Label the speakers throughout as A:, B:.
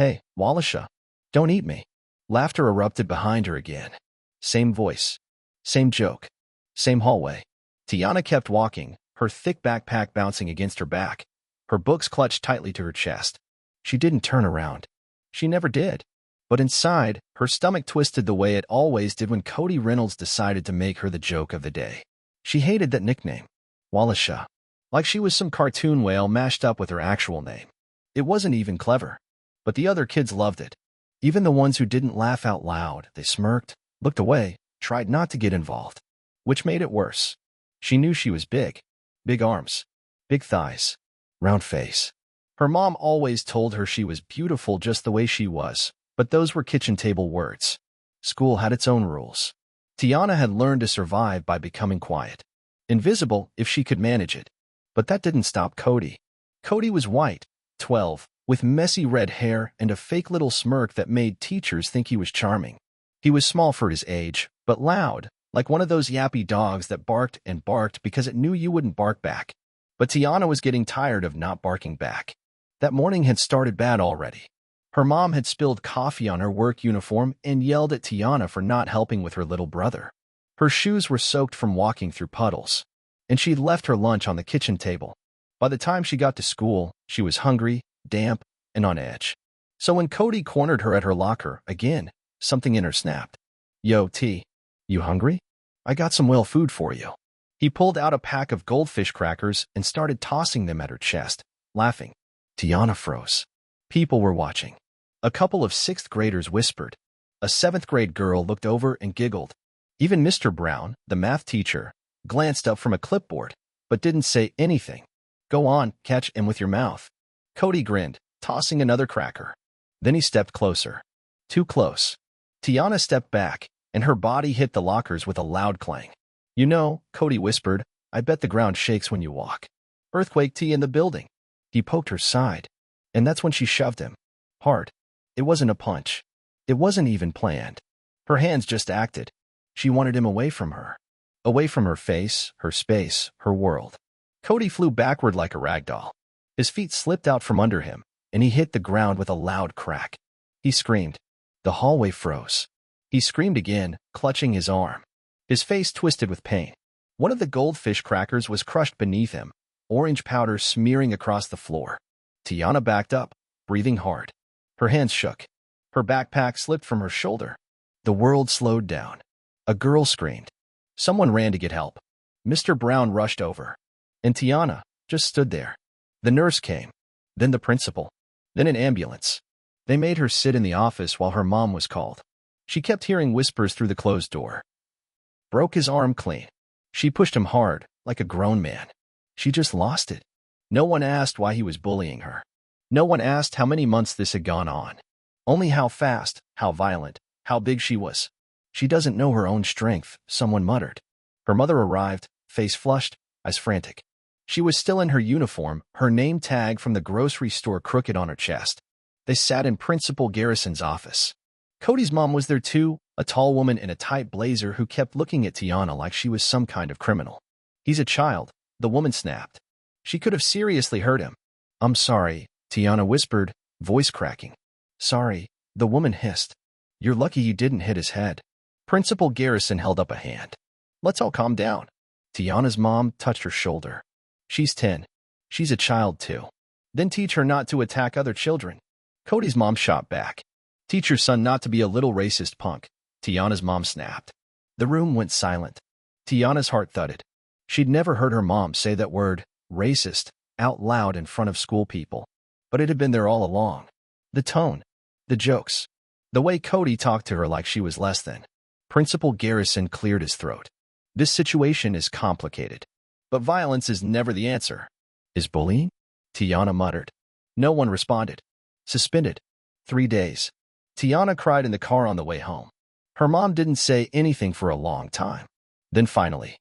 A: Hey, Walisha, don't eat me. Laughter erupted behind her again. Same voice. Same joke. Same hallway. Tiana kept walking, her thick backpack bouncing against her back, her books clutched tightly to her chest. She didn't turn around. She never did. But inside, her stomach twisted the way it always did when Cody Reynolds decided to make her the joke of the day. She hated that nickname, Walisha, like she was some cartoon whale mashed up with her actual name. It wasn't even clever. But the other kids loved it. Even the ones who didn't laugh out loud, they smirked, looked away, tried not to get involved. Which made it worse. She knew she was big. Big arms. Big thighs. Round face. Her mom always told her she was beautiful just the way she was, but those were kitchen table words. School had its own rules. Tiana had learned to survive by becoming quiet. Invisible if she could manage it. But that didn't stop Cody. Cody was white, 12, with messy red hair and a fake little smirk that made teachers think he was charming. He was small for his age, but loud, like one of those yappy dogs that barked and barked because it knew you wouldn't bark back. But Tiana was getting tired of not barking back. That morning had started bad already. Her mom had spilled coffee on her work uniform and yelled at Tiana for not helping with her little brother. Her shoes were soaked from walking through puddles, and she'd left her lunch on the kitchen table. By the time she got to school, she was hungry, damp, and on edge. So when Cody cornered her at her locker again, something in her snapped. Yo, T, you hungry? I got some whale food for you. He pulled out a pack of goldfish crackers and started tossing them at her chest, laughing. Tiana froze. People were watching. A couple of sixth graders whispered. A seventh grade girl looked over and giggled. Even Mr. Brown, the math teacher, glanced up from a clipboard, but didn't say anything. Go on, catch him with your mouth. Cody grinned, tossing another cracker. Then he stepped closer. Too close. Tiana stepped back, and her body hit the lockers with a loud clang. You know, Cody whispered, I bet the ground shakes when you walk. Earthquake T in the building. He poked her side, and that's when she shoved him. Hard. It wasn't a punch. It wasn't even planned. Her hands just acted. She wanted him away from her. Away from her face, her space, her world. Cody flew backward like a rag doll. His feet slipped out from under him, and he hit the ground with a loud crack. He screamed. The hallway froze. He screamed again, clutching his arm. His face twisted with pain. One of the goldfish crackers was crushed beneath him, orange powder smearing across the floor. Tiana backed up, breathing hard. Her hands shook. Her backpack slipped from her shoulder. The world slowed down. A girl screamed. Someone ran to get help. Mr. Brown rushed over. And Tiana just stood there. The nurse came. Then the principal. Then an ambulance. They made her sit in the office while her mom was called. She kept hearing whispers through the closed door. Broke his arm clean. She pushed him hard, like a grown man. She just lost it. No one asked why he was bullying her. No one asked how many months this had gone on. Only how fast, how violent, how big she was. She doesn't know her own strength, someone muttered. Her mother arrived, face flushed, eyes frantic. She was still in her uniform, her name tag from the grocery store crooked on her chest. They sat in Principal Garrison's office. Cody's mom was there too, a tall woman in a tight blazer who kept looking at Tiana like she was some kind of criminal. He's a child, the woman snapped. She could have seriously hurt him. I'm sorry, Tiana whispered, voice cracking. Sorry, the woman hissed. You're lucky you didn't hit his head. Principal Garrison held up a hand. Let's all calm down. Tiana's mom touched her shoulder. She's 10. She's a child too. Then teach her not to attack other children. Cody's mom shot back. Teach your son not to be a little racist punk. Tiana's mom snapped. The room went silent. Tiana's heart thudded. She'd never heard her mom say that word, racist, out loud in front of school people. But it had been there all along. The tone. The jokes. The way Cody talked to her like she was less than. Principal Garrison cleared his throat. This situation is complicated. But violence is never the answer. Is bullying? Tiana muttered. No one responded. Suspended. 3 days. Tiana cried in the car on the way home. Her mom didn't say anything for a long time. Then finally,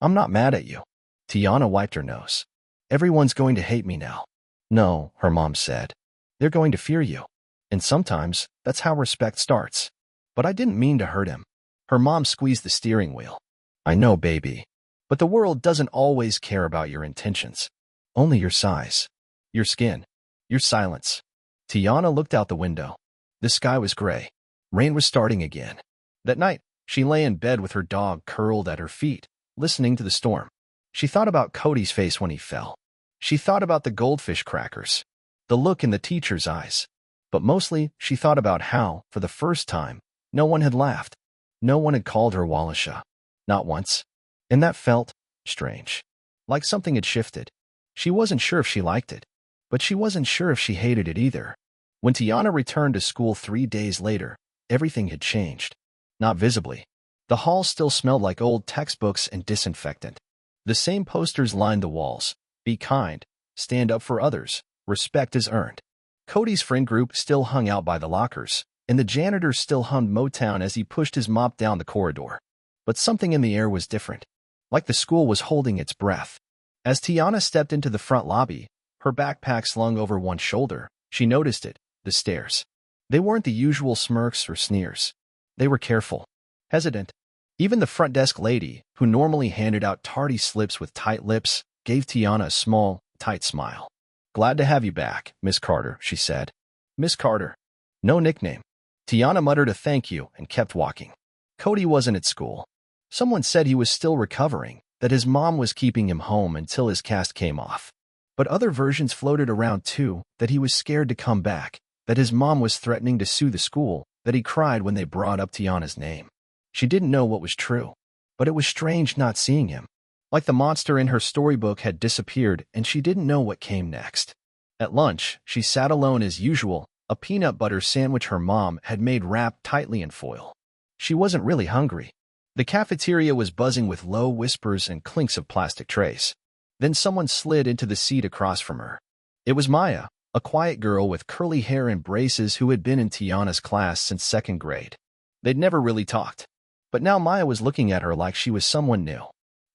A: I'm not mad at you. Tiana wiped her nose. Everyone's going to hate me now. No, her mom said. They're going to fear you. And sometimes, that's how respect starts. But I didn't mean to hurt him. Her mom squeezed the steering wheel. I know, baby. But the world doesn't always care about your intentions. Only your size. Your skin. Your silence. Tiana looked out the window. The sky was gray. Rain was starting again. That night, she lay in bed with her dog curled at her feet, listening to the storm. She thought about Cody's face when he fell. She thought about the goldfish crackers, the look in the teacher's eyes. But mostly, she thought about how, for the first time, no one had laughed. No one had called her Walisha. Not once. And that felt strange. Like something had shifted. She wasn't sure if she liked it, but she wasn't sure if she hated it either. When Tiana returned to school 3 days later, everything had changed. Not visibly. The hall still smelled like old textbooks and disinfectant. The same posters lined the walls. Be kind. Stand up for others. Respect is earned. Cody's friend group still hung out by the lockers, and the janitor still hummed Motown as he pushed his mop down the corridor. But something in the air was different. Like the school was holding its breath. As Tiana stepped into the front lobby, her backpack slung over one shoulder, she noticed it. The stares. They weren't the usual smirks or sneers. They were careful, hesitant. Even the front desk lady, who normally handed out tardy slips with tight lips, gave Tiana a small, tight smile. "Glad to have you back, Miss Carter," she said. Miss Carter. No nickname. Tiana muttered a thank you and kept walking. Cody wasn't at school. Someone said he was still recovering, that his mom was keeping him home until his cast came off. But other versions floated around too, that he was scared to come back, that his mom was threatening to sue the school, that he cried when they brought up Tiana's name. She didn't know what was true, but it was strange not seeing him. Like the monster in her storybook had disappeared and she didn't know what came next. At lunch, she sat alone as usual, a peanut butter sandwich her mom had made wrapped tightly in foil. She wasn't really hungry. The cafeteria was buzzing with low whispers and clinks of plastic trays. Then someone slid into the seat across from her. It was Maya, a quiet girl with curly hair and braces who had been in Tiana's class since 2nd grade. They'd never really talked. But now Maya was looking at her like she was someone new.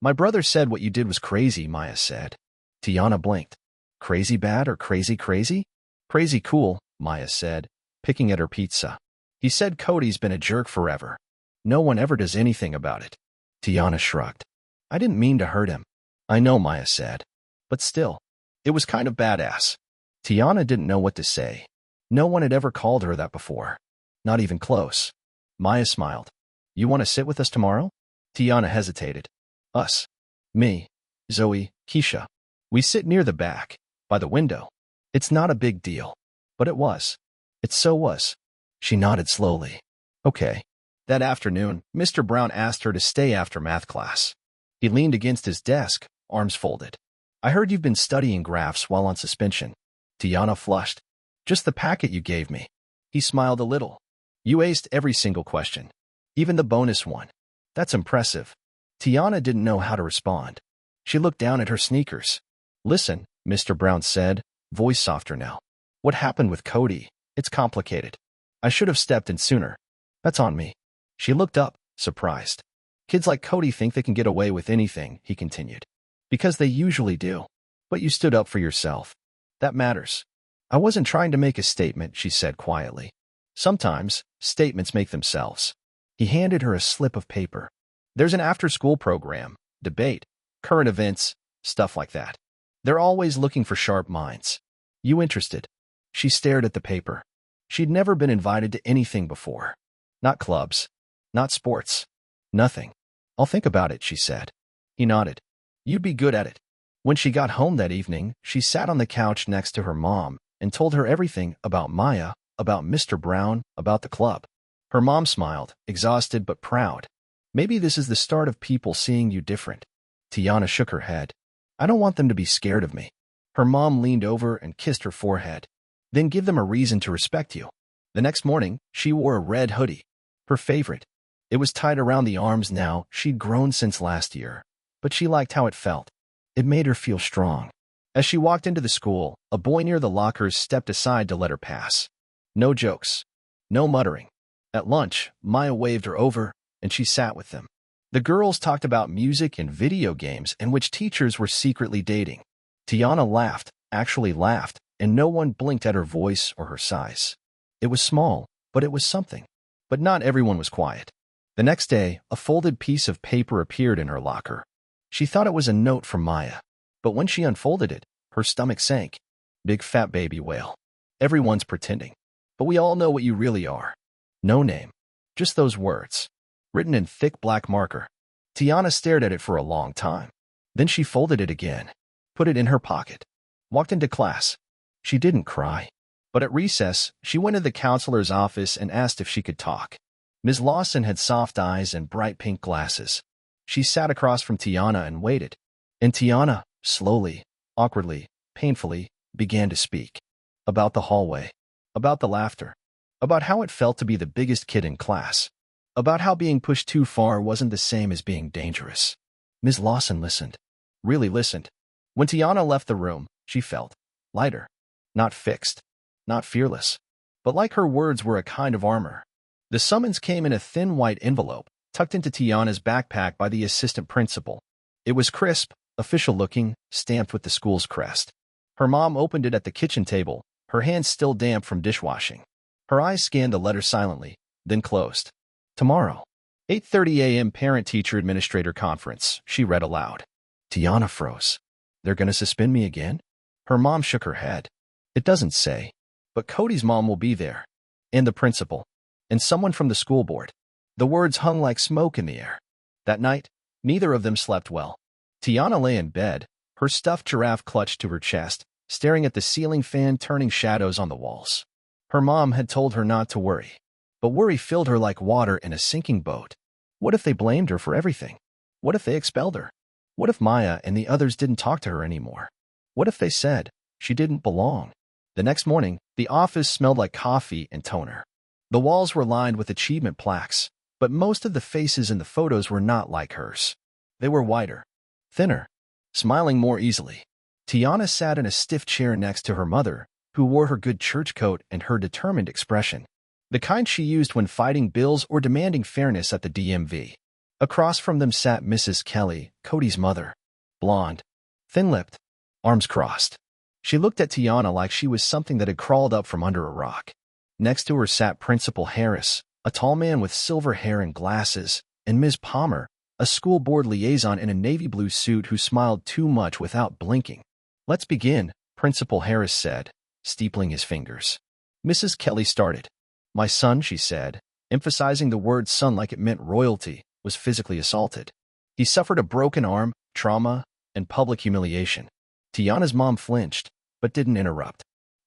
A: "My brother said what you did was crazy," Maya said. Tiana blinked. "Crazy bad or crazy crazy?" "Crazy cool," Maya said, picking at her pizza. "He said Cody's been a jerk forever. No one ever does anything about it." Tiana shrugged. "I didn't mean to hurt him." "I know," Maya said. "But still, it was kind of badass." Tiana didn't know what to say. No one had ever called her that before. Not even close. Maya smiled. "You want to sit with us tomorrow?" Tiana hesitated. "Us?" "Me, Zoe, Keisha. We sit near the back, by the window." "It's not a big deal." But it was. It so was. She nodded slowly. "Okay." That afternoon, Mr. Brown asked her to stay after math class. He leaned against his desk, arms folded. "I heard you've been studying graphs while on suspension." Tiana flushed. "Just the packet you gave me." He smiled a little. "You aced every single question. Even the bonus one. That's impressive." Tiana didn't know how to respond. She looked down at her sneakers. "Listen," Mr. Brown said, voice softer now. "What happened with Cody? It's complicated. I should have stepped in sooner. That's on me." She looked up, surprised. "Kids like Cody think they can get away with anything," he continued. "Because they usually do. But you stood up for yourself. That matters." "I wasn't trying to make a statement," she said quietly. "Sometimes, statements make themselves." He handed her a slip of paper. "There's an after-school program, debate, current events, stuff like that. They're always looking for sharp minds. You interested?" She stared at the paper. She'd never been invited to anything before. Not clubs. Not sports. Nothing. "I'll think about it," she said. He nodded. "You'd be good at it." When she got home that evening, she sat on the couch next to her mom and told her everything about Maya, about Mr. Brown, about the club. Her mom smiled, exhausted but proud. "Maybe this is the start of people seeing you different." Tiana shook her head. "I don't want them to be scared of me." Her mom leaned over and kissed her forehead. "Then give them a reason to respect you." The next morning, she wore a red hoodie. Her favorite. It was tied around the arms now. She'd grown since last year. But she liked how it felt. It made her feel strong. As she walked into the school, a boy near the lockers stepped aside to let her pass. No jokes. No muttering. At lunch, Maya waved her over, and she sat with them. The girls talked about music and video games and which teachers were secretly dating. Tiana laughed, actually laughed, and no one blinked at her voice or her size. It was small, but it was something. But not everyone was quiet. The next day, a folded piece of paper appeared in her locker. She thought it was a note from Maya. But when she unfolded it, her stomach sank. Big fat baby whale. Everyone's pretending. But we all know what you really are. No name. Just those words. Written in thick black marker. Tiana stared at it for a long time. Then she folded it again, put it in her pocket, walked into class. She didn't cry. But at recess, she went to the counselor's office and asked if she could talk. Ms. Lawson had soft eyes and bright pink glasses. She sat across from Tiana and waited. And Tiana, slowly, awkwardly, painfully, began to speak. About the hallway. About the laughter. About how it felt to be the biggest kid in class. About how being pushed too far wasn't the same as being dangerous. Ms. Lawson listened. Really listened. When Tiana left the room, she felt lighter. Not fixed. Not fearless. But like her words were a kind of armor. The summons came in a thin white envelope, tucked into Tiana's backpack by the assistant principal. It was crisp, official-looking, stamped with the school's crest. Her mom opened it at the kitchen table, her hands still damp from dishwashing. Her eyes scanned the letter silently, then closed. Tomorrow. 8:30 a.m. Parent-Teacher Administrator Conference, she read aloud. Tiana froze. They're gonna suspend me again? Her mom shook her head. It doesn't say. But Cody's mom will be there. And the principal. And someone from the school board. The words hung like smoke in the air. That night, neither of them slept well. Tiana lay in bed, her stuffed giraffe clutched to her chest, staring at the ceiling fan turning shadows on the walls. Her mom had told her not to worry. But worry filled her like water in a sinking boat. What if they blamed her for everything? What if they expelled her? What if Maya and the others didn't talk to her anymore? What if they said she didn't belong? The next morning, the office smelled like coffee and toner. The walls were lined with achievement plaques, but most of the faces in the photos were not like hers. They were whiter, thinner, smiling more easily. Tiana sat in a stiff chair next to her mother, who wore her good church coat and her determined expression. The kind she used when fighting bills or demanding fairness at the DMV. Across from them sat Mrs. Kelly, Cody's mother. Blonde, thin-lipped, arms crossed. She looked at Tiana like she was something that had crawled up from under a rock. Next to her sat Principal Harris, a tall man with silver hair and glasses, and Ms. Palmer, a school board liaison in a navy blue suit who smiled too much without blinking. Let's begin, Principal Harris said, steepling his fingers. Mrs. Kelly started. My son, she said, emphasizing the word son like it meant royalty, was physically assaulted. He suffered a broken arm, trauma, and public humiliation. Tiana's mom flinched, but didn't interrupt.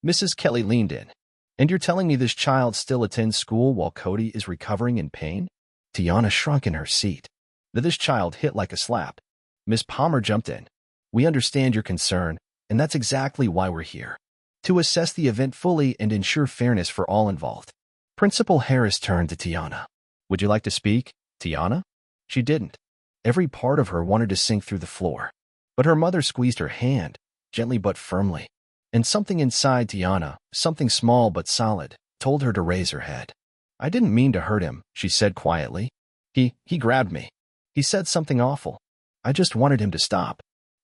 A: Mrs. Kelly leaned in. And you're telling me this child still attends school while Cody is recovering in pain? Tiana shrunk in her seat. This child hit like a slap. Miss Palmer jumped in. We understand your concern, and that's exactly why we're here. To assess the event fully and ensure fairness for all involved. Principal Harris turned to Tiana. Would you like to speak, Tiana? She didn't. Every part of her wanted to sink through the floor. But her mother squeezed her hand, gently but firmly. And something inside Tiana, something small but solid, told her to raise her head. I didn't mean to hurt him, she said quietly. He grabbed me. He said something awful. I just wanted him to stop.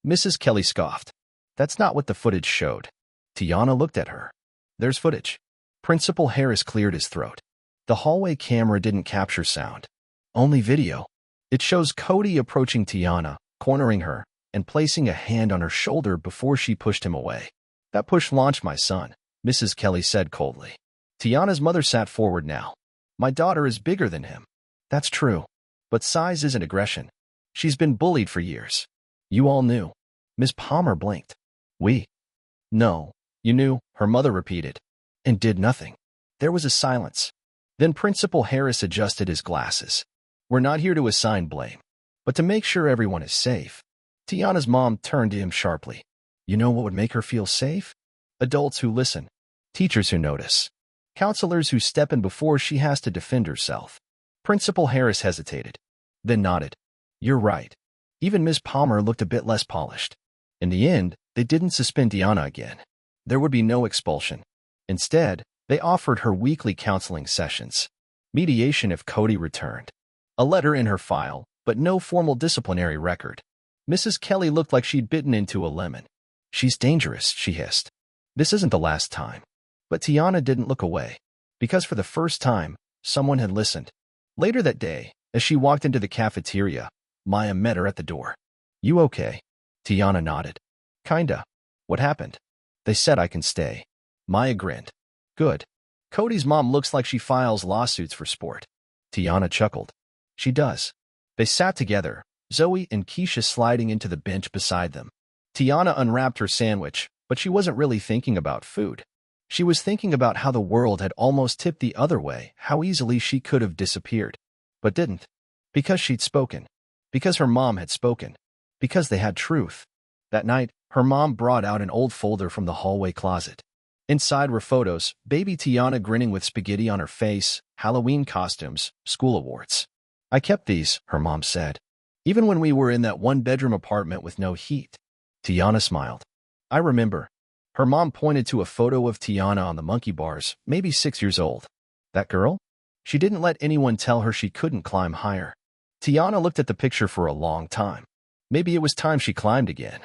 A: Mrs. Kelly scoffed. That's not what the footage showed. Tiana looked at her. There's footage. Principal Harris cleared his throat. The hallway camera didn't capture sound. Only video. It shows Cody approaching Tiana, cornering her, and placing a hand on her shoulder before she pushed him away. That push launched my son, Mrs. Kelly said coldly. Tiana's mother sat forward now. My daughter is bigger than him. That's true. But size isn't aggression. She's been bullied for years. You all knew. Miss Palmer blinked. We? No, you knew, her mother repeated. And did nothing. There was a silence. Then Principal Harris adjusted his glasses. We're not here to assign blame, but to make sure everyone is safe. Tiana's mom turned to him sharply. You know what would make her feel safe? Adults who listen. Teachers who notice. Counselors who step in before she has to defend herself. Principal Harris hesitated, then nodded. You're right. Even Miss Palmer looked a bit less polished. In the end, they didn't suspend Tiana again. There would be no expulsion. Instead, they offered her weekly counseling sessions. Mediation if Cody returned. A letter in her file, but no formal disciplinary record. Mrs. Kelly looked like she'd bitten into a lemon. She's dangerous, she hissed. This isn't the last time. But Tiana didn't look away. Because for the first time, someone had listened. Later that day, as she walked into the cafeteria, Maya met her at the door. You okay? Tiana nodded. Kinda. What happened? They said I can stay. Maya grinned. Good. Cody's mom looks like she files lawsuits for sport. Tiana chuckled. She does. They sat together, Zoe and Keisha sliding into the bench beside them. Tiana unwrapped her sandwich, but she wasn't really thinking about food. She was thinking about how the world had almost tipped the other way, how easily she could have disappeared. But didn't. Because she'd spoken. Because her mom had spoken. Because they had truth. That night, her mom brought out an old folder from the hallway closet. Inside were photos, baby Tiana grinning with spaghetti on her face, Halloween costumes, school awards. I kept these, her mom said. Even when we were in that one-bedroom apartment with no heat. Tiana smiled. I remember. Her mom pointed to a photo of Tiana on the monkey bars, maybe 6 years old. That girl? She didn't let anyone tell her she couldn't climb higher. Tiana looked at the picture for a long time. Maybe it was time she climbed again.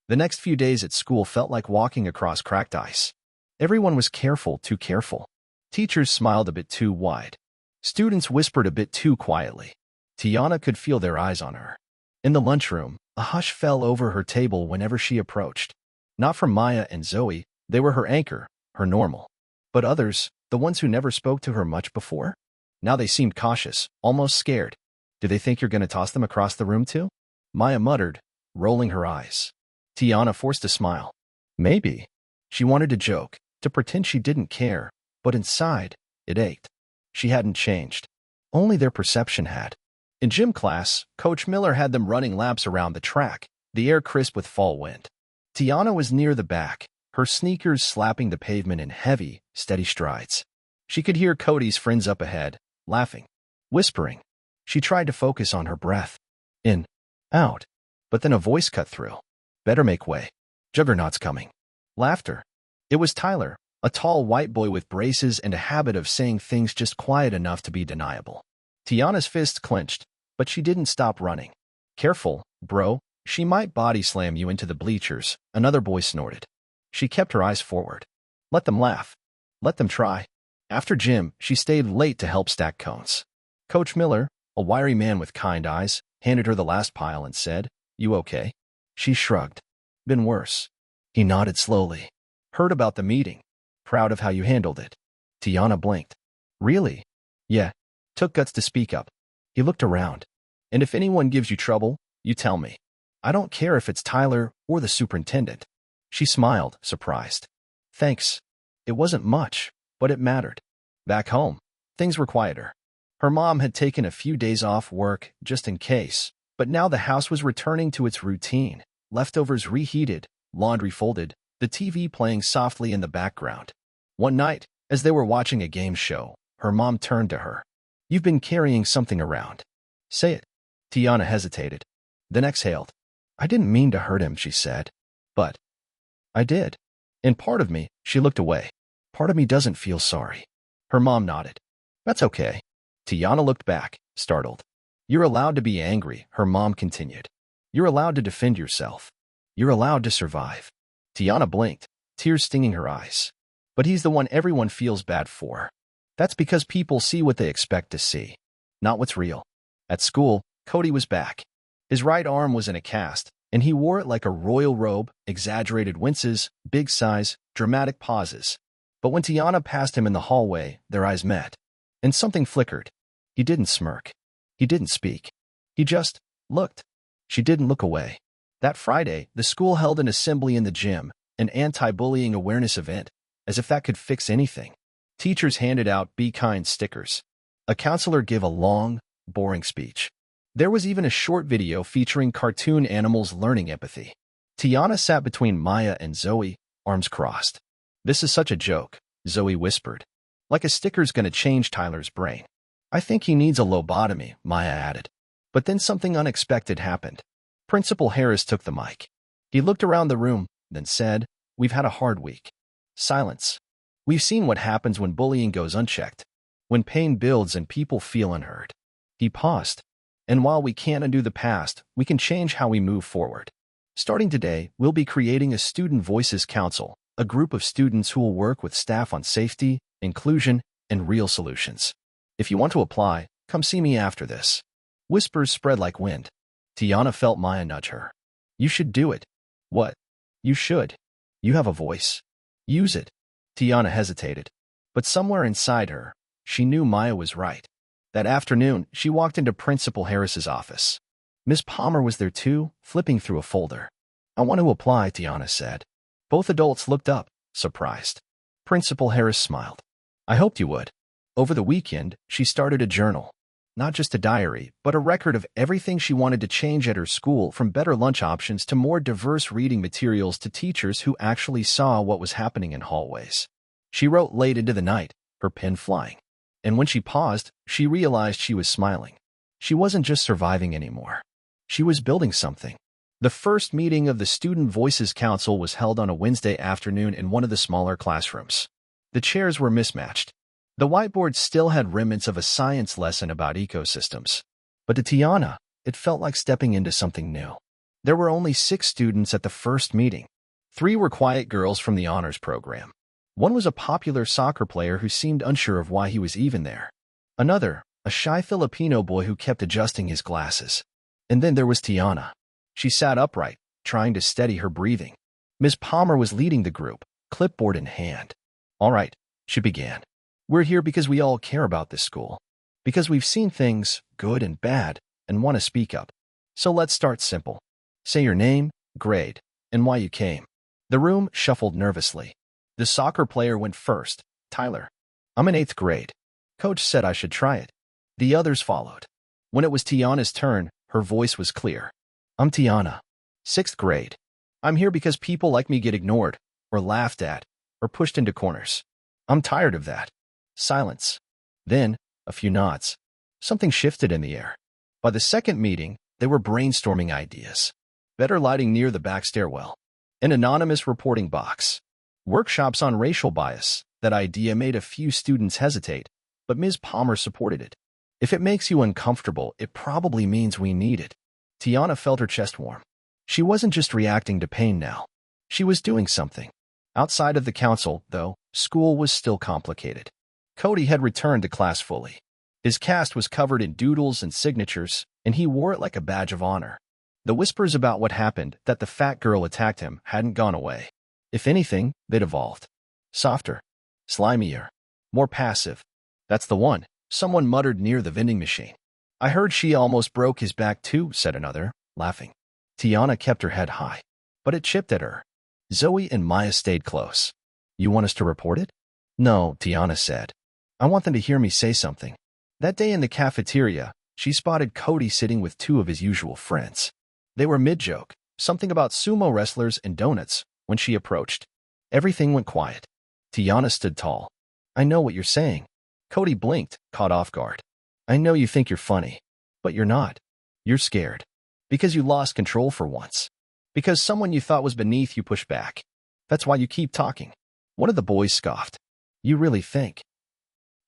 A: The next few days at school felt like walking across cracked ice. Everyone was careful, too careful. Teachers smiled a bit too wide. Students whispered a bit too quietly. Tiana could feel their eyes on her. In the lunchroom, a hush fell over her table whenever she approached. Not from Maya and Zoe, they were her anchor, her normal. But others, the ones who never spoke to her much before? Now they seemed cautious, almost scared. Do they think you're going to toss them across the room too? Maya muttered, rolling her eyes. Tiana forced a smile. Maybe. She wanted to joke, to pretend she didn't care, but inside, it ached. She hadn't changed. Only their perception had. In gym class, Coach Miller had them running laps around the track, the air crisp with fall wind. Tiana was near the back, her sneakers slapping the pavement in heavy, steady strides. She could hear Cody's friends up ahead, laughing, whispering. She tried to focus on her breath. In, out. But then a voice cut through. Better make way. Juggernaut's coming. Laughter. It was Tyler, a tall white boy with braces and a habit of saying things just quiet enough to be deniable. Tiana's fist clenched, but she didn't stop running. Careful, bro. She might body slam you into the bleachers, another boy snorted. She kept her eyes forward. Let them laugh. Let them try. After gym, she stayed late to help stack cones. Coach Miller, a wiry man with kind eyes, handed her the last pile and said, You okay? She shrugged. Been worse. He nodded slowly. Heard about the meeting. Proud of how you handled it. Tiana blinked. Really? Yeah. Took guts to speak up. He looked around. And if anyone gives you trouble, you tell me. I don't care if it's Tyler or the superintendent. She smiled, surprised. Thanks. It wasn't much, but it mattered. Back home, things were quieter. Her mom had taken a few days off work just in case, but now the house was returning to its routine. Leftovers reheated, laundry folded, the TV playing softly in the background. One night, as they were watching a game show, her mom turned to her. You've been carrying something around. Say it. Tiana hesitated, then exhaled. I didn't mean to hurt him, she said. But I did. In part of me, she looked away. Part of me doesn't feel sorry. Her mom nodded. That's okay. Tiana looked back, startled. You're allowed to be angry, her mom continued. You're allowed to defend yourself. You're allowed to survive. Tiana blinked, tears stinging her eyes. But he's the one everyone feels bad for. That's because people see what they expect to see, not what's real. At school, Cody was back. His right arm was in a cast, and he wore it like a royal robe, exaggerated winces, big sighs, dramatic pauses. But when Tiana passed him in the hallway, their eyes met. And something flickered. He didn't smirk. He didn't speak. He just looked. She didn't look away. That Friday, the school held an assembly in the gym, an anti-bullying awareness event, as if that could fix anything. Teachers handed out Be Kind stickers. A counselor gave a long, boring speech. There was even a short video featuring cartoon animals learning empathy. Tiana sat between Maya and Zoe, arms crossed. This is such a joke, Zoe whispered. Like a sticker's gonna change Tyler's brain. I think he needs a lobotomy, Maya added. But then something unexpected happened. Principal Harris took the mic. He looked around the room, then said, We've had a hard week. Silence. We've seen what happens when bullying goes unchecked. When pain builds and people feel unheard. He paused. And while we can't undo the past, we can change how we move forward. Starting today, we'll be creating a Student Voices Council, a group of students who will work with staff on safety, inclusion, and real solutions. If you want to apply, come see me after this. Whispers spread like wind. Tiana felt Maya nudge her. You should do it. What? You should. You have a voice. Use it. Tiana hesitated. But somewhere inside her, she knew Maya was right. That afternoon, she walked into Principal Harris's office. Miss Palmer was there too, flipping through a folder. "I want to apply," Tiana said. Both adults looked up, surprised. Principal Harris smiled. "I hoped you would." Over the weekend, she started a journal. Not just a diary, but a record of everything she wanted to change at her school, from better lunch options to more diverse reading materials to teachers who actually saw what was happening in hallways. She wrote late into the night, her pen flying. And when she paused, she realized she was smiling. She wasn't just surviving anymore. She was building something. The first meeting of the Student Voices Council was held on a Wednesday afternoon in one of the smaller classrooms. The chairs were mismatched. The whiteboard still had remnants of a science lesson about ecosystems. But to Tiana, it felt like stepping into something new. There were only 6 students at the first meeting. 3 were quiet girls from the honors program. One was a popular soccer player who seemed unsure of why he was even there. Another, a shy Filipino boy who kept adjusting his glasses. And then there was Tiana. She sat upright, trying to steady her breathing. Ms. Palmer was leading the group, clipboard in hand. "All right," she began. "We're here because we all care about this school. Because we've seen things, good and bad, and want to speak up. So let's start simple. Say your name, grade, and why you came." The room shuffled nervously. The soccer player went first. "Tyler. I'm in 8th grade. Coach said I should try it." The others followed. When it was Tiana's turn, her voice was clear. "I'm Tiana. 6th grade. I'm here because people like me get ignored, or laughed at, or pushed into corners. I'm tired of that." Silence. Then, a few nods. Something shifted in the air. By the second meeting, they were brainstorming ideas. Better lighting near the back stairwell. An anonymous reporting box. Workshops on racial bias. That idea made a few students hesitate, but Ms. Palmer supported it. "If it makes you uncomfortable, it probably means we need it." Tiana felt her chest warm. She wasn't just reacting to pain now. She was doing something. Outside of the council, though, school was still complicated. Cody had returned to class fully. His cast was covered in doodles and signatures, and he wore it like a badge of honor. The whispers about what happened, that the fat girl attacked him, hadn't gone away. If anything, they'd evolved. Softer. Slimier. More passive. "That's the one," someone muttered near the vending machine. "I heard she almost broke his back too," said another, laughing. Tiana kept her head high, but it chipped at her. Zoe and Maya stayed close. "You want us to report it?" "No," Tiana said. "I want them to hear me say something." That day in the cafeteria, she spotted Cody sitting with 2 of his usual friends. They were mid-joke, something about sumo wrestlers and donuts, when she approached. Everything went quiet. Tiana stood tall. "I know what you're saying." Cody blinked, caught off guard. "I know you think you're funny, but you're not. You're scared. Because you lost control for once. Because someone you thought was beneath you pushed back. That's why you keep talking." One of the boys scoffed. "You really think?"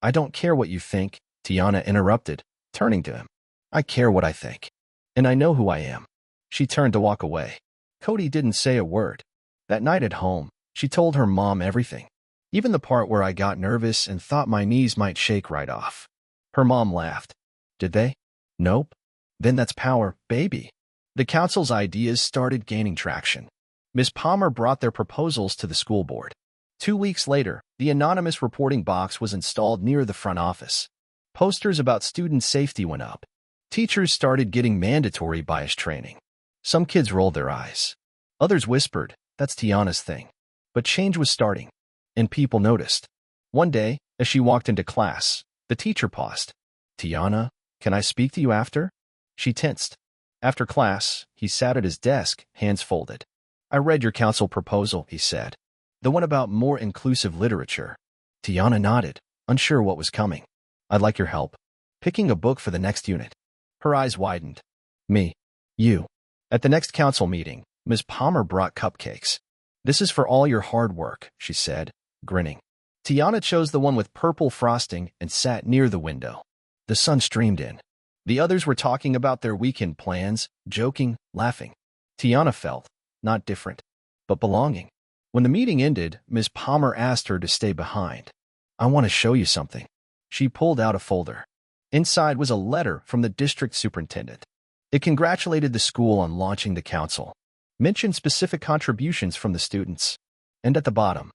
A: "I don't care what you think," Tiana interrupted, turning to him. "I care what I think. And I know who I am." She turned to walk away. Cody didn't say a word. That night at home, she told her mom everything. Even the part where I got nervous and thought my knees might shake right off. Her mom laughed. "Did they?" "Nope." "Then that's power, baby." The council's ideas started gaining traction. Ms. Palmer brought their proposals to the school board. 2 weeks later, the anonymous reporting box was installed near the front office. Posters about student safety went up. Teachers started getting mandatory bias training. Some kids rolled their eyes. Others whispered, "That's Tiana's thing." But change was starting, and people noticed. One day, as she walked into class, the teacher paused. "Tiana, can I speak to you after?" She tensed. After class, he sat at his desk, hands folded. "I read your council proposal," he said. "The one about more inclusive literature." Tiana nodded, unsure what was coming. "I'd like your help. Picking a book for the next unit." Her eyes widened. "Me. You." At the next council meeting, Ms. Palmer brought cupcakes. "This is for all your hard work," she said, grinning. Tiana chose the one with purple frosting and sat near the window. The sun streamed in. The others were talking about their weekend plans, joking, laughing. Tiana felt, not different, but belonging. When the meeting ended, Ms. Palmer asked her to stay behind. "I want to show you something." She pulled out a folder. Inside was a letter from the district superintendent. It congratulated the school on launching the council, mentioned specific contributions from the students, and at the bottom,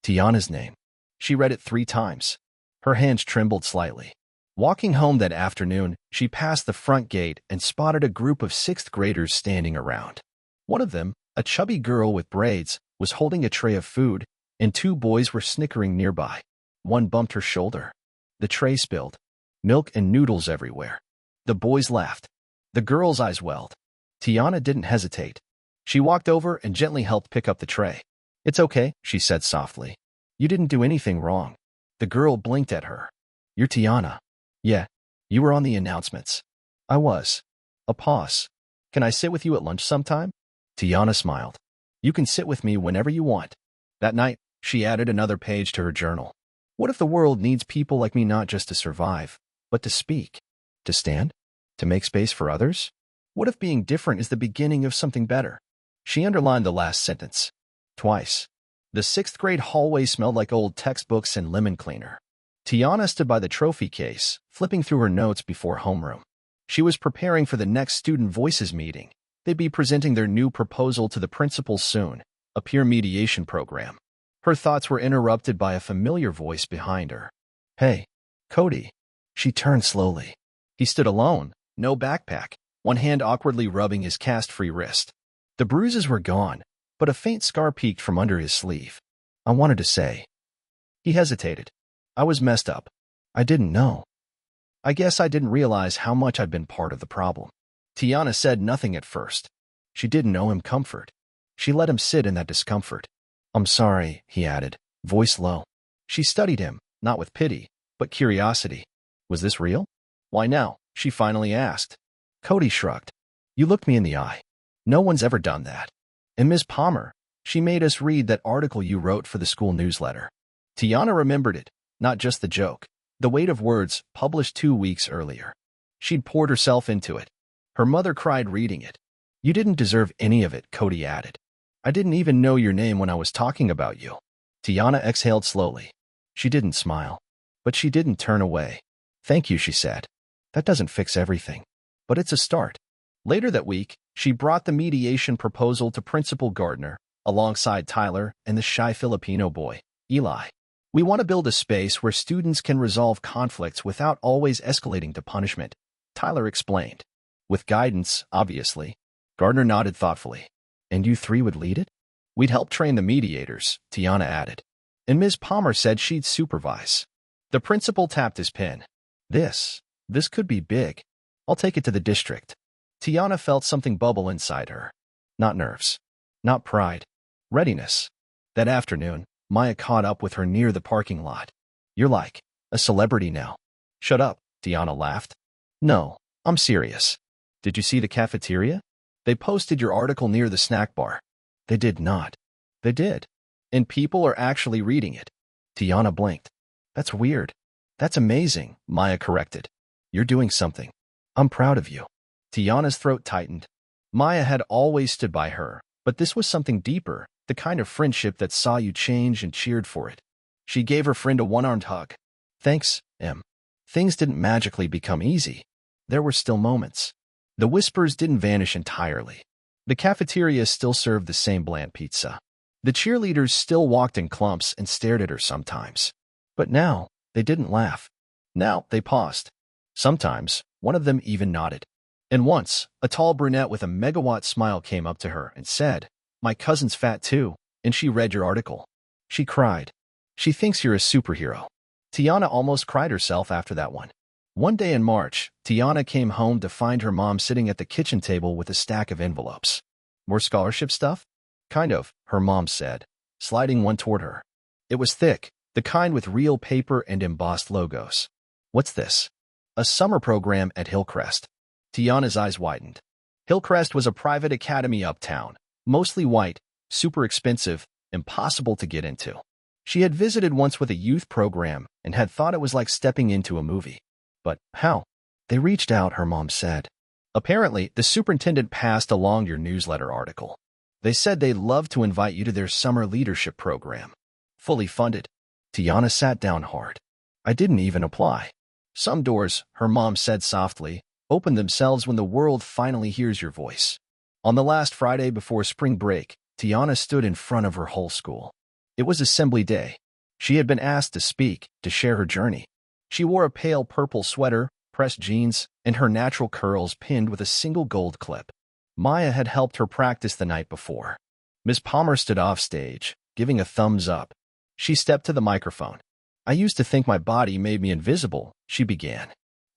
A: Tiana's name. She read it 3 times. Her hands trembled slightly. Walking home that afternoon, she passed the front gate and spotted a group of 6th graders standing around. One of them, a chubby girl with braids, was holding a tray of food, and 2 boys were snickering nearby. One bumped her shoulder. The tray spilled. Milk and noodles everywhere. The boys laughed. The girl's eyes welled. Tiana didn't hesitate. She walked over and gently helped pick up the tray. "It's okay," she said softly. "You didn't do anything wrong." The girl blinked at her. "You're Tiana." "Yeah, you were on the announcements." "I was." A pause. "Can I sit with you at lunch sometime?" Tiana smiled. "You can sit with me whenever you want." That night, she added another page to her journal. What if the world needs people like me not just to survive, but to speak, to stand, to make space for others? What if being different is the beginning of something better? She underlined the last sentence. Twice. The 6th grade hallway smelled like old textbooks and lemon cleaner. Tiana stood by the trophy case, flipping through her notes before homeroom. She was preparing for the next Student Voices meeting. They'd be presenting their new proposal to the principal soon, a peer mediation program. Her thoughts were interrupted by a familiar voice behind her. "Hey, Cody." She turned slowly. He stood alone, no backpack, one hand awkwardly rubbing his cast-free wrist. The bruises were gone, but a faint scar peeked from under his sleeve. "I wanted to say." He hesitated. "I was messed up. I didn't know. I guess I didn't realize how much I'd been part of the problem." Tiana said nothing at first. She didn't know him comfort. She let him sit in that discomfort. "I'm sorry," he added, voice low. She studied him, not with pity, but curiosity. Was this real? "Why now?" she finally asked. Cody shrugged. "You looked me in the eye. No one's ever done that. And Ms. Palmer, she made us read that article you wrote for the school newsletter." Tiana remembered it, not just the joke, the weight of words published 2 weeks earlier. She'd poured herself into it. Her mother cried reading it. "You didn't deserve any of it," Cody added. "I didn't even know your name when I was talking about you." Tiana exhaled slowly. She didn't smile, but she didn't turn away. "Thank you," she said. "That doesn't fix everything, but it's a start." Later that week, she brought the mediation proposal to Principal Gardner, alongside Tyler and the shy Filipino boy, Eli. "We want to build a space where students can resolve conflicts without always escalating to punishment," Tyler explained. "With guidance, obviously." Gardner nodded thoughtfully. "And you 3 would lead it?" "We'd help train the mediators," Tiana added. "And Ms. Palmer said she'd supervise." The principal tapped his pen. This could be big. I'll take it to the district." Tiana felt something bubble inside her. Not nerves. Not pride. Readiness. That afternoon, Maya caught up with her near the parking lot. "You're like a celebrity now." "Shut up," Tiana laughed. "No, I'm serious. Did you see the cafeteria? They posted your article near the snack bar." "They did not." "They did. And people are actually reading it." Tiana blinked. "That's weird." "That's amazing," Maya corrected. "You're doing something. I'm proud of you." Tiana's throat tightened. Maya had always stood by her, but this was something deeper, the kind of friendship that saw you change and cheered for it. She gave her friend a one-armed hug. "Thanks, Em." Things didn't magically become easy. There were still moments. The whispers didn't vanish entirely. The cafeteria still served the same bland pizza. The cheerleaders still walked in clumps and stared at her sometimes. But now, they didn't laugh. Now, they paused. Sometimes, one of them even nodded. And once, a tall brunette with a megawatt smile came up to her and said, "My cousin's fat too, and she read your article." She cried. "She thinks you're a superhero." Tiana almost cried herself after that one. One day in March, Tiana came home to find her mom sitting at the kitchen table with a stack of envelopes. "More scholarship stuff?" "Kind of," her mom said, sliding one toward her. It was thick, the kind with real paper and embossed logos. "What's this?" "A summer program at Hillcrest." Tiana's eyes widened. Hillcrest was a private academy uptown, mostly white, super expensive, impossible to get into. She had visited once with a youth program and had thought it was like stepping into a movie. But how? "They reached out," her mom said. "Apparently, the superintendent passed along your newsletter article. They said they'd love to invite you to their summer leadership program. Fully funded." Tiana sat down hard. "I didn't even apply." "Some doors," her mom said softly, "open themselves when the world finally hears your voice." On the last Friday before spring break, Tiana stood in front of her whole school. It was assembly day. She had been asked to speak, to share her journey. She wore a pale purple sweater, pressed jeans, and her natural curls pinned with a single gold clip. Maya had helped her practice the night before. Miss Palmer stood off stage, giving a thumbs up. She stepped to the microphone. I used to think my body made me invisible, she began.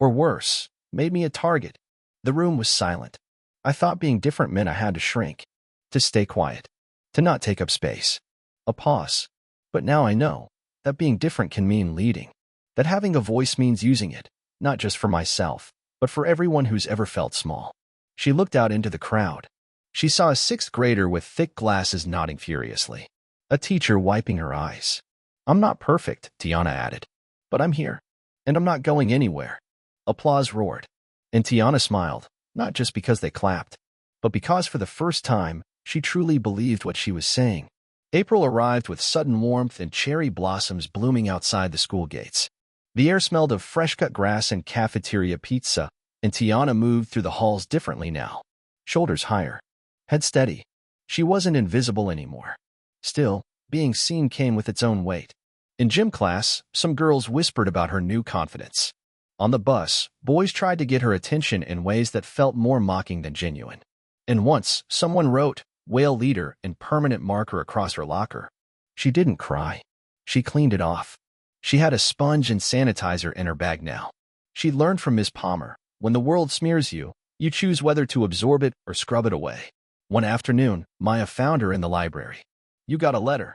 A: Or worse, made me a target. The room was silent. I thought being different meant I had to shrink, to stay quiet, to not take up space. A pause. But now I know that being different can mean leading, that having a voice means using it, not just for myself, but for everyone who's ever felt small. She looked out into the crowd. She saw a sixth grader with thick glasses nodding furiously, a teacher wiping her eyes. I'm not perfect, Tiana added, but I'm here, and I'm not going anywhere. Applause roared, and Tiana smiled, not just because they clapped, but because for the first time, she truly believed what she was saying. April arrived with sudden warmth and cherry blossoms blooming outside the school gates. The air smelled of fresh-cut grass and cafeteria pizza, and Tiana moved through the halls differently now. Shoulders higher, head steady. She wasn't invisible anymore. Still, being seen came with its own weight. In gym class, some girls whispered about her new confidence. On the bus, boys tried to get her attention in ways that felt more mocking than genuine. And once, someone wrote, "Whale Leader," in permanent marker across her locker. She didn't cry. She cleaned it off. She had a sponge and sanitizer in her bag now. She'd learned from Miss Palmer, when the world smears you, you choose whether to absorb it or scrub it away. One afternoon, Maya found her in the library. You got a letter.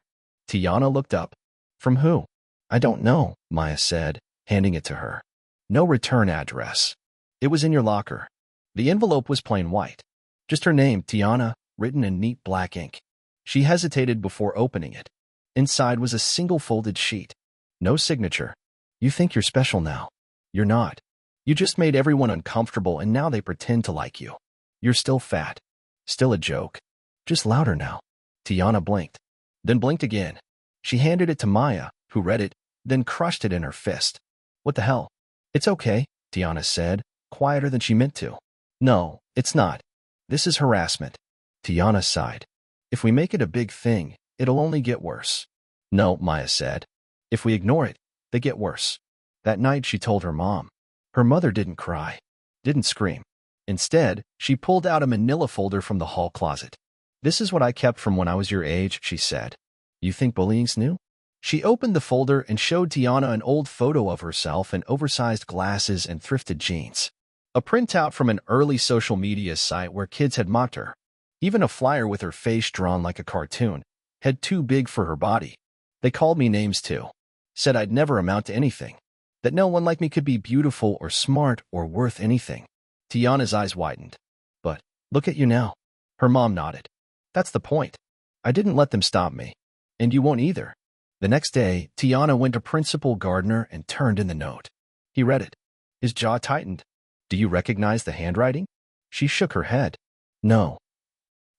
A: Tiana looked up. From who? I don't know, Maya said, handing it to her. No return address. It was in your locker. The envelope was plain white. Just her name, Tiana, written in neat black ink. She hesitated before opening it. Inside was a single folded sheet. No signature. You think you're special now. You're not. You just made everyone uncomfortable and now they pretend to like you. You're still fat. Still a joke. Just louder now. Tiana blinked. Then blinked again. She handed it to Maya, who read it, then crushed it in her fist. What the hell? It's okay, Tiana said, quieter than she meant to. No, it's not. This is harassment. Tiana sighed. If we make it a big thing, it'll only get worse. No, Maya said. If we ignore it, they get worse. That night she told her mom. Her mother didn't cry, didn't scream. Instead, she pulled out a manila folder from the hall closet. This is what I kept from when I was your age, she said. You think bullying's new? She opened the folder and showed Tiana an old photo of herself in oversized glasses and thrifted jeans. A printout from an early social media site where kids had mocked her. Even a flyer with her face drawn like a cartoon, head too big for her body. They called me names too. Said I'd never amount to anything. That no one like me could be beautiful or smart or worth anything. Tiana's eyes widened. But, look at you now. Her mom nodded. That's the point. I didn't let them stop me. And you won't either. The next day, Tiana went to Principal Gardner and turned in the note. He read it. His jaw tightened. Do you recognize the handwriting? She shook her head. No.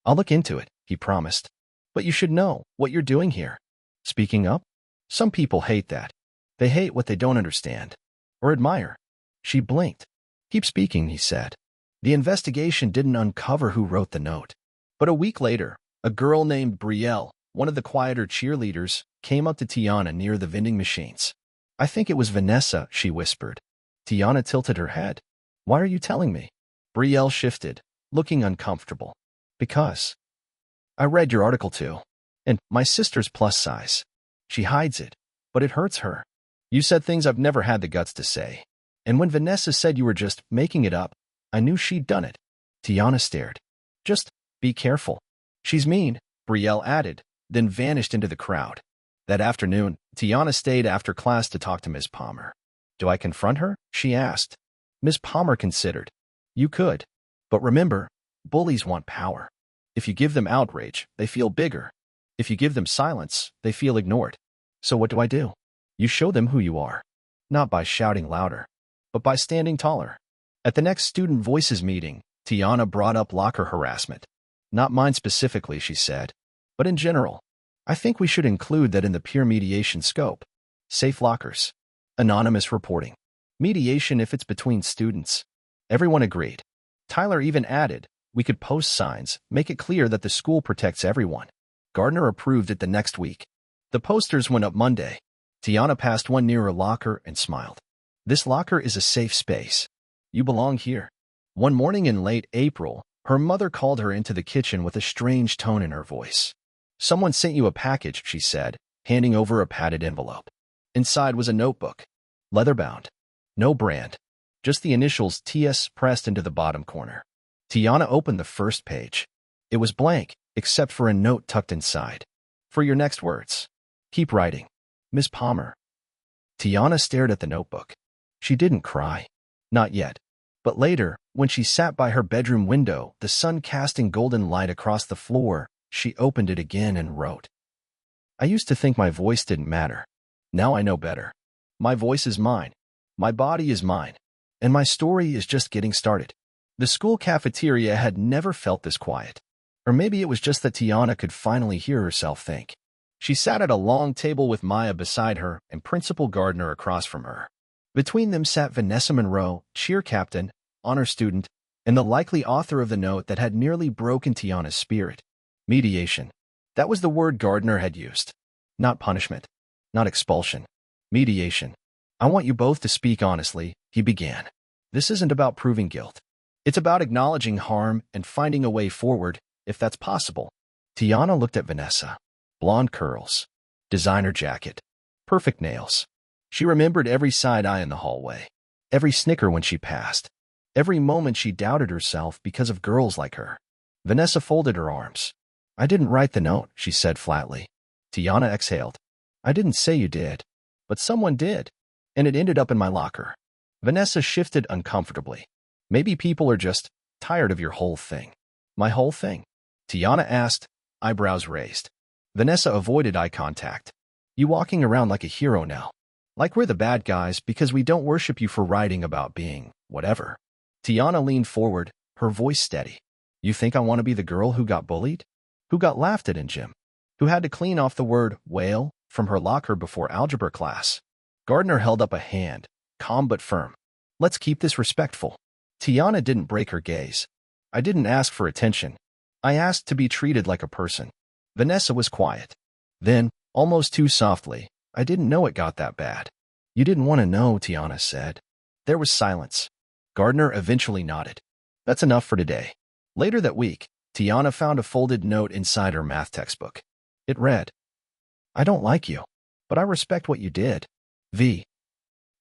A: I'll look into it, he promised. But you should know what you're doing here. Speaking up? Some people hate that. They hate what they don't understand. Or admire. She blinked. Keep speaking, he said. The investigation didn't uncover who wrote the note. But a week later, a girl named Brielle, one of the quieter cheerleaders, came up to Tiana near the vending machines. I think it was Vanessa, she whispered. Tiana tilted her head. Why are you telling me? Brielle shifted, looking uncomfortable. Because I read your article too. And my sister's plus size. She hides it, but it hurts her. You said things I've never had the guts to say. And when Vanessa said you were just making it up, I knew she'd done it. Tiana stared. Just be careful. She's mean, Brielle added, then vanished into the crowd. That afternoon, Tiana stayed after class to talk to Miss Palmer. Do I confront her? She asked. Miss Palmer considered. You could. But remember, bullies want power. If you give them outrage, they feel bigger. If you give them silence, they feel ignored. So what do? You show them who you are. Not by shouting louder, but by standing taller. At the next Student Voices meeting, Tiana brought up locker harassment. Not mine specifically, she said, but in general. I think we should include that in the peer mediation scope. Safe lockers. Anonymous reporting. Mediation if it's between students. Everyone agreed. Tyler even added, we could post signs, make it clear that the school protects everyone. Gardner approved it the next week. The posters went up Monday. Tiana passed one near her locker and smiled. This locker is a safe space. You belong here. One morning in late April, her mother called her into the kitchen with a strange tone in her voice. Someone sent you a package, she said, handing over a padded envelope. Inside was a notebook, leather-bound. No brand, just the initials TS pressed into the bottom corner. Tiana opened the first page. It was blank, except for a note tucked inside. For your next words, keep writing. Miss Palmer. Tiana stared at the notebook. She didn't cry. Not yet. But later, when she sat by her bedroom window, the sun casting golden light across the floor, she opened it again and wrote. I used to think my voice didn't matter. Now I know better. My voice is mine. My body is mine. And my story is just getting started. The school cafeteria had never felt this quiet. Or maybe it was just that Tiana could finally hear herself think. She sat at a long table with Maya beside her and Principal Gardner across from her. Between them sat Vanessa Monroe, cheer captain, honor student, and the likely author of the note that had nearly broken Tiana's spirit. Mediation. That was the word Gardner had used. Not punishment. Not expulsion. Mediation. I want you both to speak honestly, he began. This isn't about proving guilt. It's about acknowledging harm and finding a way forward, if that's possible. Tiana looked at Vanessa. Blonde curls. Designer jacket. Perfect nails. She remembered every side eye in the hallway. Every snicker when she passed. Every moment she doubted herself because of girls like her. Vanessa folded her arms. I didn't write the note, she said flatly. Tiana exhaled. I didn't say you did. But someone did. And it ended up in my locker. Vanessa shifted uncomfortably. Maybe people are just tired of your whole thing. My whole thing? Tiana asked, eyebrows raised. Vanessa avoided eye contact. You walking around like a hero now. Like we're the bad guys because we don't worship you for writing about being whatever. Tiana leaned forward, her voice steady. You think I want to be the girl who got bullied? Who got laughed at in gym? Who had to clean off the word whale from her locker before algebra class? Gardner held up a hand, calm but firm. Let's keep this respectful. Tiana didn't break her gaze. I didn't ask for attention. I asked to be treated like a person. Vanessa was quiet. Then, almost too softly, I didn't know it got that bad. You didn't want to know, Tiana said. There was silence. Gardner eventually nodded. That's enough for today. Later that week, Tiana found a folded note inside her math textbook. It read, I don't like you, but I respect what you did. V.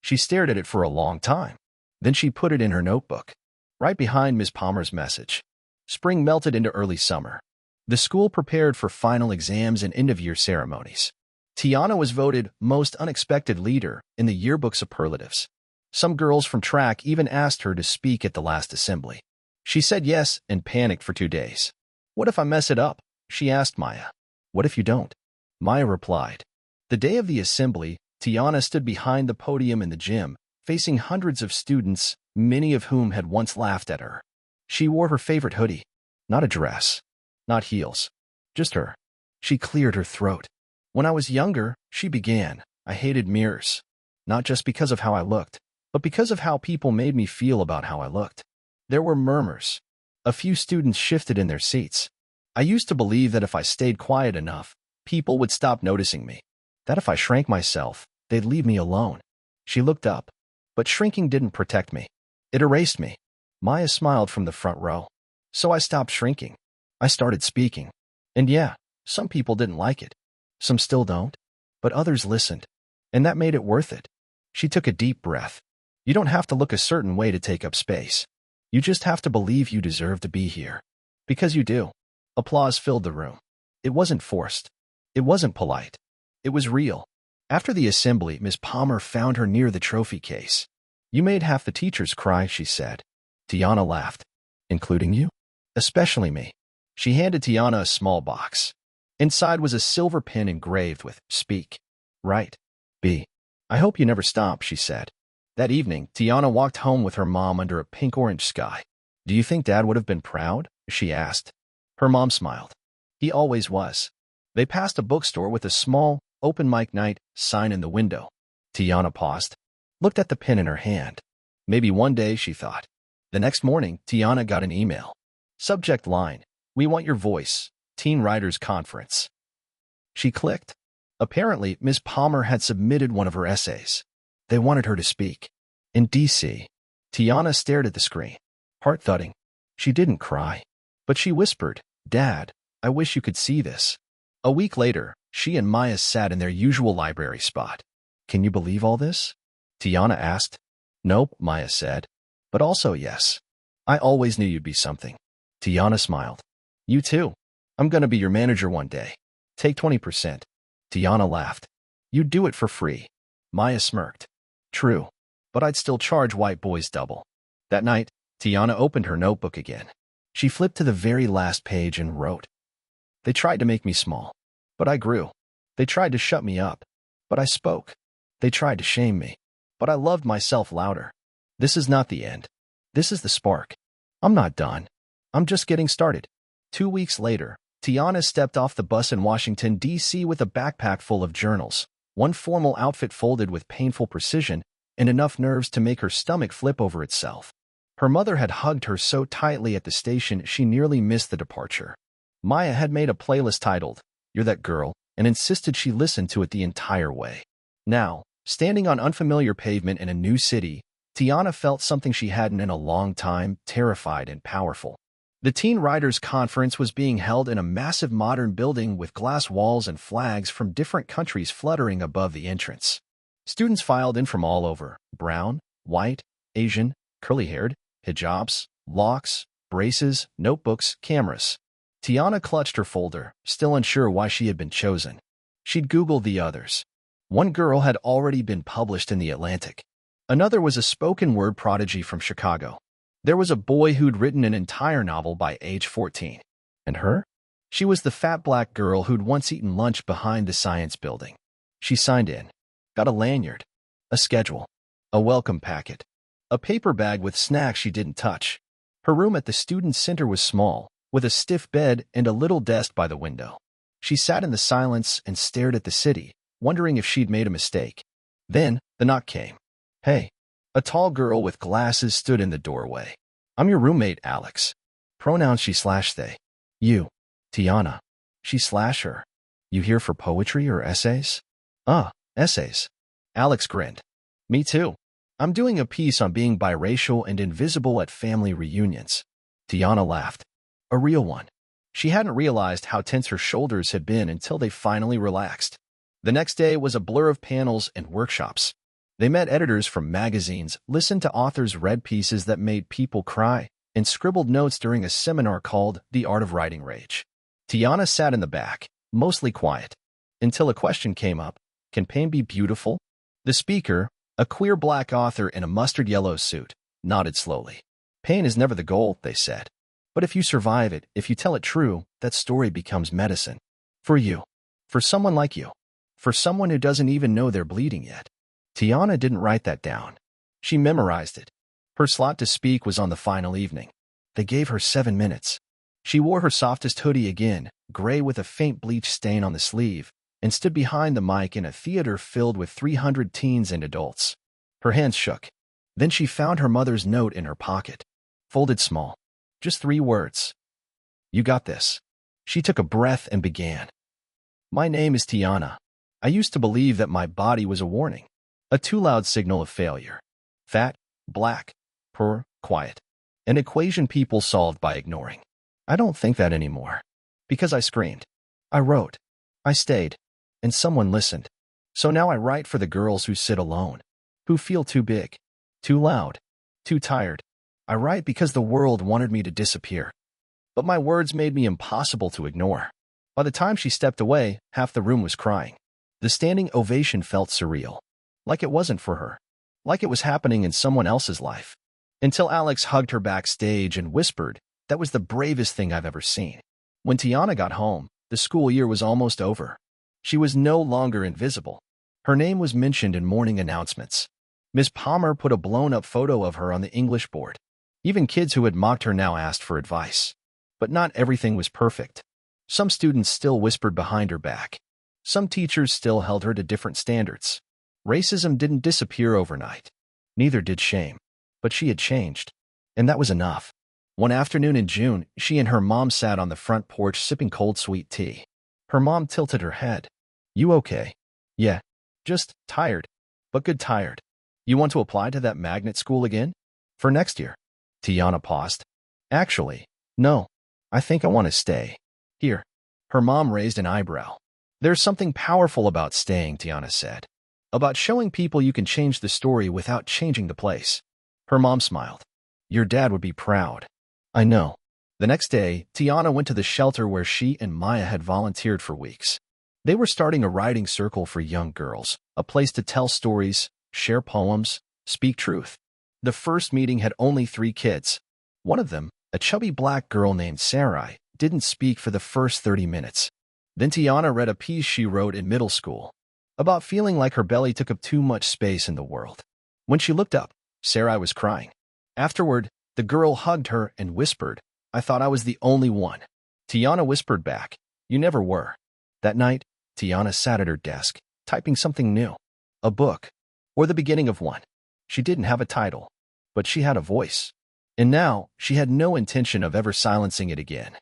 A: She stared at it for a long time. Then she put it in her notebook, right behind Miss Palmer's message. Spring melted into early summer. The school prepared for final exams and end-of-year ceremonies. Tiana was voted most unexpected leader in the yearbook superlatives. Some girls from track even asked her to speak at the last assembly. She said yes and panicked for 2 days. What if I mess it up? She asked Maya. What if you don't? Maya replied. The day of the assembly, Tiana stood behind the podium in the gym, facing hundreds of students, many of whom had once laughed at her. She wore her favorite hoodie. Not a dress. Not heels. Just her. She cleared her throat. When I was younger, she began, I hated mirrors. Not just because of how I looked, but because of how people made me feel about how I looked. There were murmurs. A few students shifted in their seats. I used to believe that if I stayed quiet enough, people would stop noticing me. That if I shrank myself, they'd leave me alone. She looked up. But shrinking didn't protect me. It erased me. Maya smiled from the front row. So I stopped shrinking. I started speaking. And yeah, some people didn't like it. Some still don't. But others listened. And that made it worth it. She took a deep breath. You don't have to look a certain way to take up space. You just have to believe you deserve to be here. Because you do. Applause filled the room. It wasn't forced. It wasn't polite. It was real. After the assembly, Miss Palmer found her near the trophy case. You made half the teachers cry, she said. Tiana laughed. Including you? Especially me. She handed Tiana a small box. Inside was a silver pin engraved with Speak. Right. B. I hope you never stop, she said. That evening, Tiana walked home with her mom under a pink-orange sky. Do you think Dad would have been proud? She asked. Her mom smiled. He always was. They passed a bookstore with a small, open mic night sign in the window. Tiana paused, looked at the pin in her hand. Maybe one day, she thought. The next morning, Tiana got an email. Subject line, we want your voice, Teen Writers Conference. She clicked. Apparently, Miss Palmer had submitted one of her essays. They wanted her to speak. In D.C., Tiana stared at the screen, heart thudding. She didn't cry, but she whispered, "Dad, I wish you could see this." A week later, she and Maya sat in their usual library spot. "Can you believe all this?" Tiana asked. "Nope," Maya said. "But also yes. I always knew you'd be something." Tiana smiled. "You too. I'm gonna be your manager one day. Take 20%. Tiana laughed. "You'd do it for free." Maya smirked. "True, but I'd still charge white boys double." That night, Tiana opened her notebook again. She flipped to the very last page and wrote, "They tried to make me small, but I grew. They tried to shut me up, but I spoke. They tried to shame me, but I loved myself louder. This is not the end. This is the spark. I'm not done. I'm just getting started." 2 weeks later, Tiana stepped off the bus in Washington, D.C. with a backpack full of journals, one formal outfit folded with painful precision, and enough nerves to make her stomach flip over itself. Her mother had hugged her so tightly at the station she nearly missed the departure. Maya had made a playlist titled, "You're That Girl," and insisted she listen to it the entire way. Now, standing on unfamiliar pavement in a new city, Tiana felt something she hadn't in a long time, terrified and powerful. The Teen Writers Conference was being held in a massive modern building with glass walls and flags from different countries fluttering above the entrance. Students filed in from all over: brown, white, Asian, curly-haired, hijabs, locks, braces, notebooks, cameras. Tiana clutched her folder, still unsure why she had been chosen. She'd Googled the others. One girl had already been published in The Atlantic. Another was a spoken-word prodigy from Chicago. There was a boy who'd written an entire novel by age 14. And her? She was the fat black girl who'd once eaten lunch behind the science building. She signed in, got a lanyard, a schedule, a welcome packet, a paper bag with snacks she didn't touch. Her room at the student center was small, with a stiff bed and a little desk by the window. She sat in the silence and stared at the city, wondering if she'd made a mistake. Then, the knock came. "Hey." A tall girl with glasses stood in the doorway. "I'm your roommate, Alex." Pronouns she/they. "You." Tiana. She/her. "You here for poetry or essays?" Essays." Alex grinned. "Me too. I'm doing a piece on being biracial and invisible at family reunions." Tiana laughed. A real one. She hadn't realized how tense her shoulders had been until they finally relaxed. The next day was a blur of panels and workshops. They met editors from magazines, listened to authors read pieces that made people cry, and scribbled notes during a seminar called The Art of Writing Rage. Tiana sat in the back, mostly quiet, until a question came up: can pain be beautiful? The speaker, a queer black author in a mustard yellow suit, nodded slowly. "Pain is never the goal," they said. "But if you survive it, if you tell it true, that story becomes medicine. For you. For someone like you. For someone who doesn't even know they're bleeding yet." Tiana didn't write that down. She memorized it. Her slot to speak was on the final evening. They gave her 7 minutes. She wore her softest hoodie again, gray with a faint bleach stain on the sleeve, and stood behind the mic in a theater filled with 300 teens and adults. Her hands shook. Then she found her mother's note in her pocket. Folded small. Just 3 words. "You got this." She took a breath and began. "My name is Tiana. I used to believe that my body was a warning. A too loud signal of failure. Fat, black, poor, quiet. An equation people solved by ignoring. I don't think that anymore. Because I screamed. I wrote. I stayed. And someone listened. So now I write for the girls who sit alone. Who feel too big. Too loud. Too tired. I write because the world wanted me to disappear. But my words made me impossible to ignore." By the time she stepped away, half the room was crying. The standing ovation felt surreal. Like it wasn't for her. Like it was happening in someone else's life. Until Alex hugged her backstage and whispered, "That was the bravest thing I've ever seen." When Tiana got home, the school year was almost over. She was no longer invisible. Her name was mentioned in morning announcements. Miss Palmer put a blown-up photo of her on the English board. Even kids who had mocked her now asked for advice. But not everything was perfect. Some students still whispered behind her back. Some teachers still held her to different standards. Racism didn't disappear overnight. Neither did shame. But she had changed. And that was enough. One afternoon in June, she and her mom sat on the front porch sipping cold sweet tea. Her mom tilted her head. You okay? Yeah. Just tired. But good tired. You want to apply to that magnet school again? For next year? Tiana paused. Actually, no. I think I want to stay. Here. Her mom raised an eyebrow. There's something powerful about staying, Tiana said. About showing people you can change the story without changing the place. Her mom smiled. Your dad would be proud. I know. The next day, Tiana went to the shelter where she and Maya had volunteered for weeks. They were starting a writing circle for young girls, a place to tell stories, share poems, speak truth. The first meeting had only 3 kids. One of them, a chubby black girl named Sarai, didn't speak for the first 30 minutes. Then Tiana read a piece she wrote in middle school about feeling like her belly took up too much space in the world. When she looked up, Sarai was crying. Afterward, the girl hugged her and whispered, I thought I was the only one. Tiana whispered back, You never were. That night, Tiana sat at her desk, typing something new. A book. Or the beginning of one. She didn't have a title, but she had a voice. And now, she had no intention of ever silencing it again.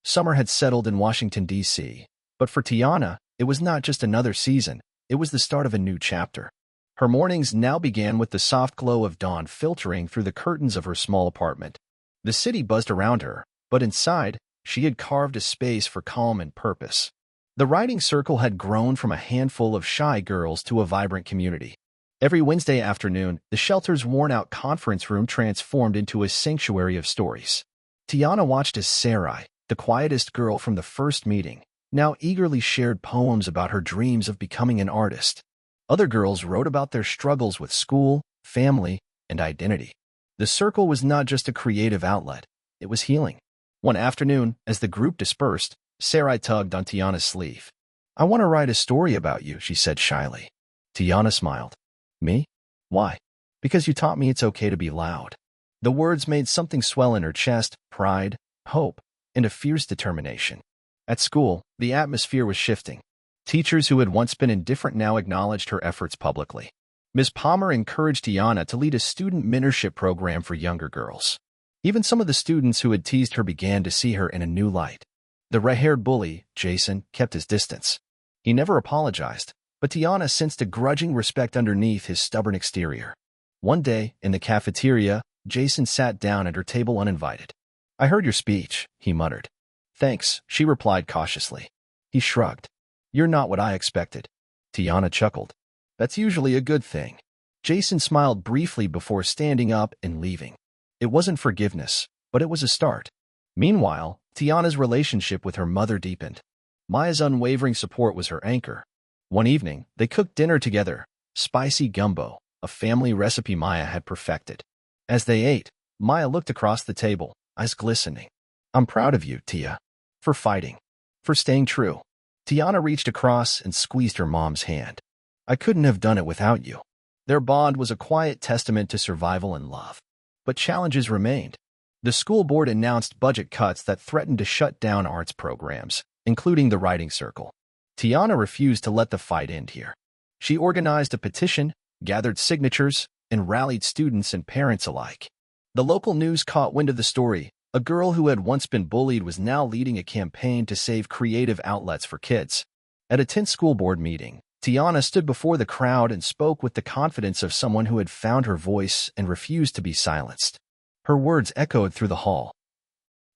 A: Summer had settled in Washington, D.C., but for Tiana, it was not just another season, it was the start of a new chapter. Her mornings now began with the soft glow of dawn filtering through the curtains of her small apartment. The city buzzed around her, but inside, she had carved a space for calm and purpose. The writing circle had grown from a handful of shy girls to a vibrant community. Every Wednesday afternoon, the shelter's worn-out conference room transformed into a sanctuary of stories. Tiana watched as Sarai, the quietest girl from the first meeting, now eagerly shared poems about her dreams of becoming an artist. Other girls wrote about their struggles with school, family, and identity. The circle was not just a creative outlet, it was healing. One afternoon, as the group dispersed, Sarai tugged on Tiana's sleeve. I want to write a story about you, she said shyly. Tiana smiled. Me? Why? Because you taught me it's okay to be loud. The words made something swell in her chest, pride, hope, and a fierce determination. At school, the atmosphere was shifting. Teachers who had once been indifferent now acknowledged her efforts publicly. Ms. Palmer encouraged Tiana to lead a student mentorship program for younger girls. Even some of the students who had teased her began to see her in a new light. The red-haired bully, Jason, kept his distance. He never apologized, but Tiana sensed a grudging respect underneath his stubborn exterior. One day, in the cafeteria, Jason sat down at her table uninvited. I heard your speech, he muttered. Thanks, she replied cautiously. He shrugged. You're not what I expected. Tiana chuckled. That's usually a good thing. Jason smiled briefly before standing up and leaving. It wasn't forgiveness, but it was a start. Meanwhile, Tiana's relationship with her mother deepened. Maya's unwavering support was her anchor. One evening, they cooked dinner together, spicy gumbo, a family recipe Maya had perfected. As they ate, Maya looked across the table, eyes glistening. I'm proud of you, Tia. For fighting. For staying true. Tiana reached across and squeezed her mom's hand. I couldn't have done it without you. Their bond was a quiet testament to survival and love. But challenges remained. The school board announced budget cuts that threatened to shut down arts programs, including the writing circle. Tiana refused to let the fight end here. She organized a petition, gathered signatures, and rallied students and parents alike. The local news caught wind of the story. A girl who had once been bullied was now leading a campaign to save creative outlets for kids. At a tense school board meeting, Tiana stood before the crowd and spoke with the confidence of someone who had found her voice and refused to be silenced. Her words echoed through the hall.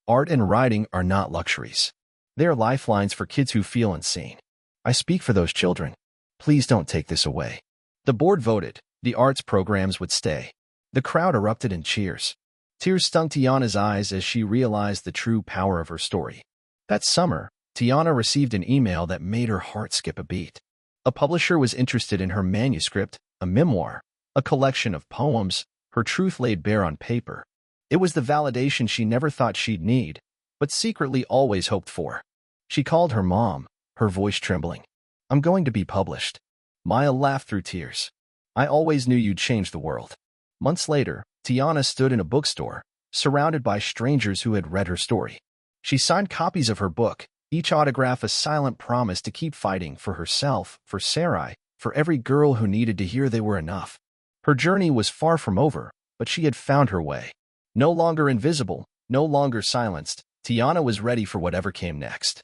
A: Art and writing are not luxuries. They are lifelines for kids who feel unseen. I speak for those children. Please don't take this away. The board voted. The arts programs would stay. The crowd erupted in cheers. Tears stung Tiana's eyes as she realized the true power of her story. That summer, Tiana received an email that made her heart skip a beat. A publisher was interested in her manuscript, a memoir, a collection of poems, her truth laid bare on paper. It was the validation she never thought she'd need, but secretly always hoped for. She called her mom, her voice trembling. I'm going to be published. Maya laughed through tears. I always knew you'd change the world. Months later, Tiana stood in a bookstore, surrounded by strangers who had read her story. She signed copies of her book, each autograph a silent promise to keep fighting for herself, for Sarai, for every girl who needed to hear they were enough. Her journey was far from over, but she had found her way. No longer invisible, no longer silenced, Tiana was ready for whatever came next.